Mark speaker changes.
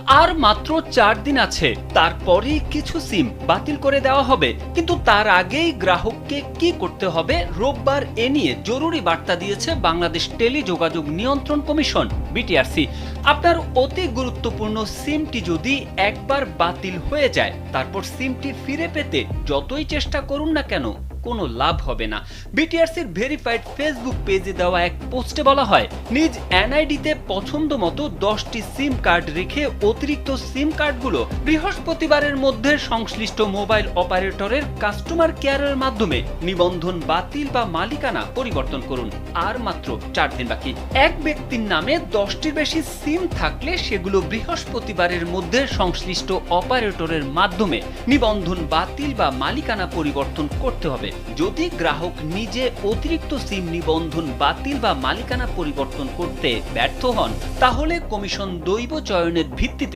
Speaker 1: আর মাত্র 4 দিন আছে, তারপরেই কিছু সিম বাতিল করে দেওয়া হবে। কিন্তু তার আগেই গ্রাহককে কি করতে হবে রোববার এ নিয়ে জরুরি বার্তা দিয়েছে বাংলাদেশ টেলিযোগাযোগ নিয়ন্ত্রণ কমিশন বিটিআরসি। আপনার অতি গুরুত্বপূর্ণ সিমটি যদি একবার বাতিল হয়ে যায়, তারপর সিমটি ফিরে পেতে যতই চেষ্টা করুন না কেন কোনো লাভ হবে না। বিটিআরসির ভেরিফাইড ফেসবুক পেজে দেওয়া এক পোস্টে বলা হয়, নিজ এনআইডিতে পছন্দ মতো 10টি সিম কার্ড রেখে অতিরিক্ত সিম কার্ডগুলো বৃহস্পতিবারের মধ্যে সংশ্লিষ্ট মোবাইল অপারেটরের কাস্টমার কেয়ারের মাধ্যমে নিবন্ধন বাতিল বা মালিকানা পরিবর্তন করুন। আর মাত্র 4 দিন বাকি। এক ব্যক্তির নামে 10টির বেশি সিম থাকলে সেগুলো বৃহস্পতিবারের মধ্যে সংশ্লিষ্ট অপারেটরের মাধ্যমে নিবন্ধন বাতিল বা মালিকানা পরিবর্তন করতে হবে। যদি গ্রাহক নিজে অতিরিক্ত সিম নিবন্ধন বাতিল বা মালিকানা পরিবর্তন করতে ব্যর্থ হন, তাহলে কমিশন দৈব চয়নের ভিত্তিতে